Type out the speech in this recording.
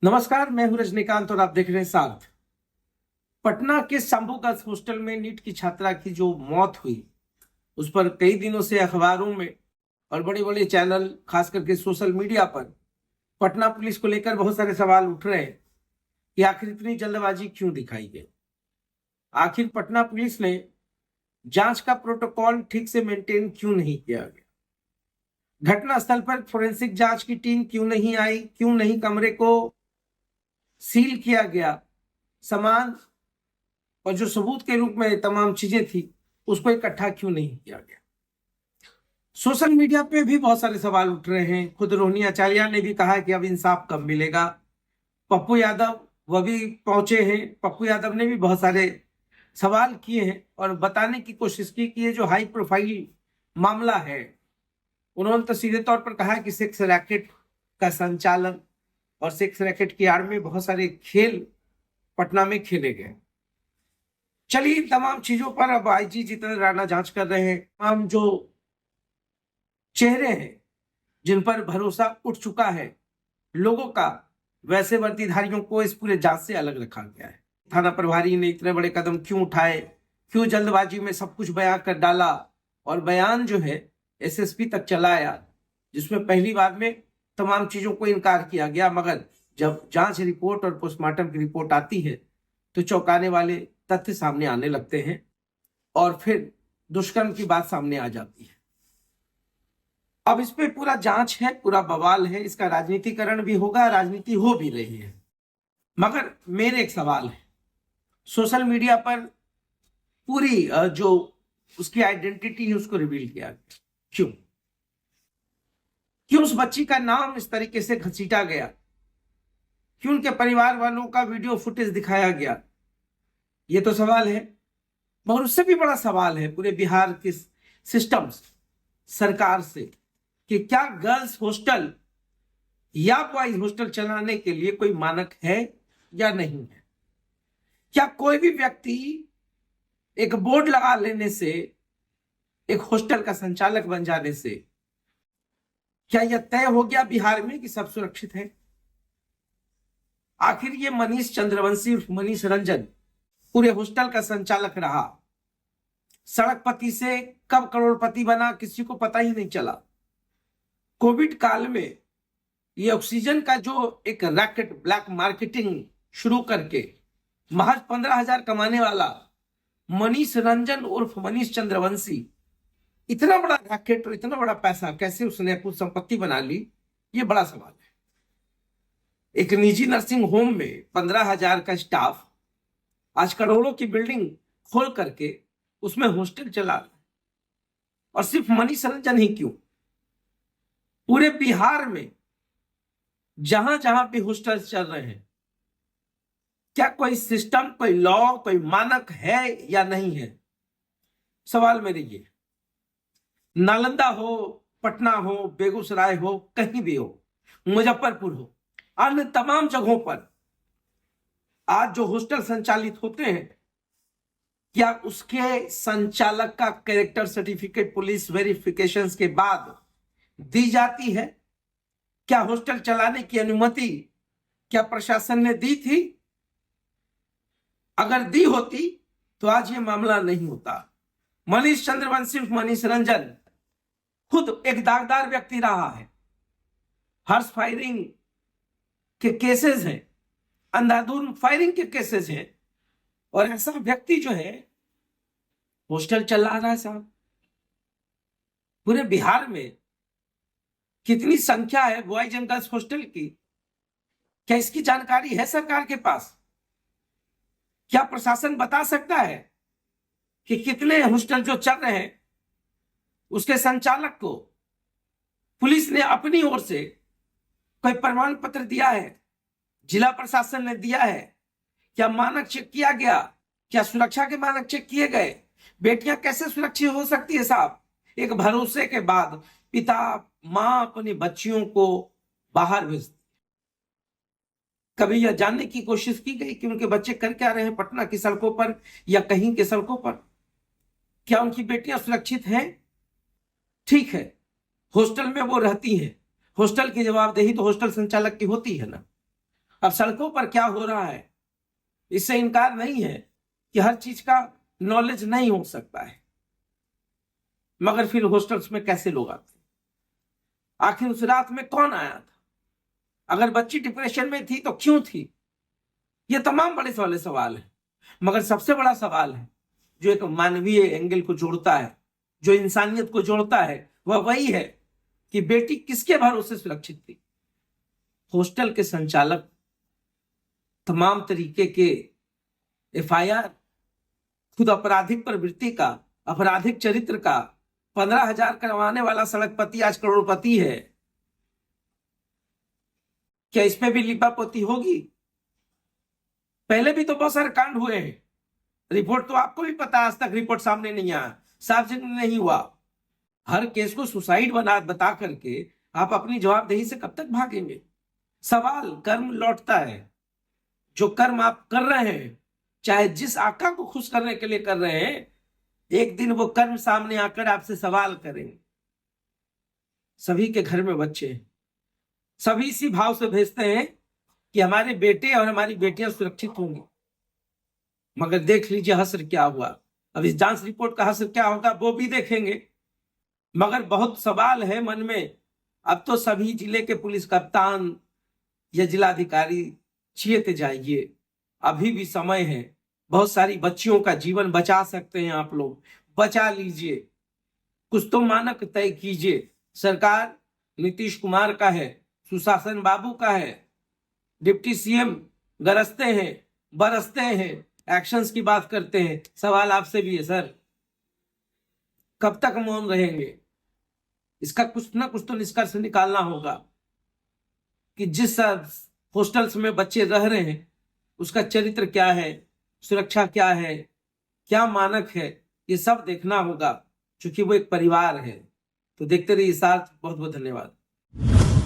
नमस्कार, मैं हूं रजनीकांत और आप देख रहे हैं साथ। पटना के शंभू गर्ल्स हॉस्टल में नीट की छात्रा की जो मौत हुई, उस पर कई दिनों से अखबारों में और बड़े बड़े चैनल, खास करके सोशल मीडिया पर पटना पुलिस को लेकर बहुत सारे सवाल उठ रहे हैं कि आखिर इतनी जल्दबाजी क्यों दिखाई गई। आखिर पटना पुलिस ने जांच का प्रोटोकॉल ठीक से मेंटेन क्यों नहीं किया गया। घटनास्थल पर फोरेंसिक जांच की टीम क्यों नहीं आई, क्यों नहीं कमरे को सील किया गया, सामान और जो सबूत के रूप में तमाम चीजें थी उसको इकट्ठा क्यों नहीं किया गया। सोशल मीडिया पे भी बहुत सारे सवाल उठ रहे हैं। खुद रोहिणी आचार्य ने भी कहा कि अब इंसाफ कब मिलेगा। पप्पू यादव वह भी पहुंचे हैं। पप्पू यादव ने भी बहुत सारे सवाल किए हैं और बताने की कोशिश की कि ये जो हाई प्रोफाइल मामला है, उन्होंने तो सीधे तौर पर कहा कि सेक्स रैकेट का संचालन और सेक्स रैकेट की आड़ में बहुत सारे खेल पटना में खेले गए। चलिए, तमाम चीजों पर अब आईजी जितेंद्र राणा जांच कर रहे हैं। तमाम जो चेहरे हैं जिन पर भरोसा उठ चुका है लोगों का, वैसे वर्दीधारियों को इस पूरे जांच से अलग रखा गया है। थाना प्रभारी ने इतने बड़े कदम क्यों उठाए, क्यों जल्दबाजी में सब कुछ बयां कर डाला और बयान जो है एसएसपी तक चला आया, जिसमें पहली बार में तमाम चीजों को इनकार किया गया, मगर जब जांच रिपोर्ट और पोस्टमार्टम की रिपोर्ट आती है तो चौंकाने वाले तथ्य सामने आने लगते हैं और फिर दुष्कर्म की बात सामने आ जाती है। अब इस पे पूरा जांच है, पूरा बवाल है, इसका राजनीतिकरण भी होगा, राजनीति हो भी रही है। मगर मेरे एक सवाल है, सोशल मीडिया पर पूरी जो उसकी आइडेंटिटी है उसको रिवील किया गया, क्यों क्यों उस बच्ची का नाम इस तरीके से घसीटा गया, क्यों उनके परिवार वालों का वीडियो फुटेज दिखाया गया, ये तो सवाल है। मगर उससे भी बड़ा सवाल है पूरे बिहार के सिस्टम, सरकार से, कि क्या गर्ल्स हॉस्टल या बॉयज हॉस्टल चलाने के लिए कोई मानक है या नहीं है। क्या कोई भी व्यक्ति एक बोर्ड लगा लेने से, एक हॉस्टल का संचालक बन जाने से, क्या यह तय हो गया बिहार में कि सब सुरक्षित है। आखिर ये मनीष चंद्रवंशी, मनीष रंजन पूरे हॉस्टल का संचालक रहा, सड़कपति से कब करोड़पति बना किसी को पता ही नहीं चला। कोविड काल में ये ऑक्सीजन का जो एक रैकेट, ब्लैक मार्केटिंग शुरू करके महज 15,000 कमाने वाला मनीष रंजन उर्फ मनीष चंद्रवंशी, इतना बड़ा रैकेट और इतना बड़ा पैसा कैसे उसने कुछ संपत्ति बना ली, ये बड़ा सवाल है। एक निजी नर्सिंग होम में 15,000 का स्टाफ आज करोड़ों की बिल्डिंग खोल करके उसमें हॉस्टल चला रहा है। और सिर्फ मनीष रंजन ही क्यों, पूरे बिहार में जहां जहां भी हॉस्टल चल रहे हैं, क्या कोई सिस्टम, कोई लॉ, कोई मानक है या नहीं है। सवाल मेरे ये, नालंदा हो, पटना हो, बेगूसराय हो, कहीं भी हो, मुजफ्फरपुर हो, अन्य तमाम जगहों पर आज जो हॉस्टल संचालित होते हैं, क्या उसके संचालक का कैरेक्टर सर्टिफिकेट पुलिस वेरिफिकेशंस के बाद दी जाती है। क्या हॉस्टल चलाने की अनुमति क्या प्रशासन ने दी थी। अगर दी होती तो आज ये मामला नहीं होता। मनीष चंद्रवंशी, मनीष रंजन खुद एक दागदार व्यक्ति रहा है, हर्ष फायरिंग के केसेस हैं, अंधाधुंध फायरिंग के केसेस हैं, और ऐसा व्यक्ति जो है हॉस्टल चला रहा है। साहब, पूरे बिहार में कितनी संख्या है बॉयज एंड गर्ल्स हॉस्टल की, क्या इसकी जानकारी है सरकार के पास। क्या प्रशासन बता सकता है कि कितने हॉस्टल जो चल रहे हैं उसके संचालक को पुलिस ने अपनी ओर से कोई प्रमाण पत्र दिया है, जिला प्रशासन ने दिया है, क्या मानक चेक किया गया, क्या सुरक्षा के मानक चेक किए गए। बेटियां कैसे सुरक्षित हो सकती है साहब, एक भरोसे के बाद पिता मां अपनी बच्चियों को बाहर भेजती। कभी यह जानने की कोशिश की गई कि उनके बच्चे कर क्या रहे हैं पटना की सड़कों पर या कहीं के सड़कों पर। क्या उनकी बेटियां सुरक्षित हैं। ठीक है, हॉस्टल में वो रहती हैं, हॉस्टल की जवाबदेही तो हॉस्टल संचालक की होती है ना। अब सड़कों पर क्या हो रहा है, इससे इनकार नहीं है कि हर चीज का नॉलेज नहीं हो सकता है, मगर फिर हॉस्टल्स में कैसे लोग आते, आखिर उस रात में कौन आया था, अगर बच्ची डिप्रेशन में थी तो क्यों थी, ये तमाम बड़े वाले सवाल हैं। मगर सबसे बड़ा सवाल है जो एक मानवीय एंगल को जोड़ता है, जो इंसानियत को जोड़ता है, वह वही है कि बेटी किसके भरोसे सुरक्षित थी। हॉस्टल के संचालक तमाम तरीके के एफआईआर, खुद आपराधिक प्रवृत्ति का, आपराधिक चरित्र का, 15,000 करवाने वाला सड़कपति आज करोड़पति है। क्या इसमें भी लिपापोती होगी? पहले भी तो बहुत सारे कांड हुए हैं, रिपोर्ट तो आपको भी पता, आज तक रिपोर्ट सामने नहीं आया, सार्वजनिक नहीं हुआ। हर केस को सुसाइड बता करके आप अपनी जवाबदेही से कब तक भागेंगे? सवाल कर्म लौटता है। जो कर्म आप कर रहे हैं, चाहे जिस आका को खुश करने के लिए कर रहे हैं, एक दिन वो कर्म सामने आकर आपसे सवाल करेंगे। सभी के घर में बच्चे हैं, सभी इसी भाव से भेजते हैं कि हमारे बेटे और हमारी बेटियां सुरक्षित होंगी, मगर देख लीजिए हश्र क्या हुआ। अब इस जांच रिपोर्ट का हश्र क्या होगा वो भी देखेंगे, मगर बहुत सवाल है मन में। अब तो सभी जिले के पुलिस कप्तान या जिलाधिकारी चेत जाइए, अभी भी समय है, बहुत सारी बच्चियों का जीवन बचा सकते हैं आप लोग, बचा लीजिए। कुछ तो मानक तय कीजिए। सरकार नीतीश कुमार का है, सुशासन बाबू का है, डिप्टी सीएम गरजते हैं, बरसते हैं, एक्शंस की बात करते हैं। सवाल आपसे भी है सर, कब तक मौन रहेंगे? इसका कुछ ना कुछ तो निष्कर्ष निकालना होगा कि जिस हॉस्टल्स में बच्चे रह रहे हैं उसका चरित्र क्या है, सुरक्षा क्या है, क्या मानक है, ये सब देखना होगा, क्योंकि वो एक परिवार है। तो देखते रहिए साथ। बहुत बहुत धन्यवाद।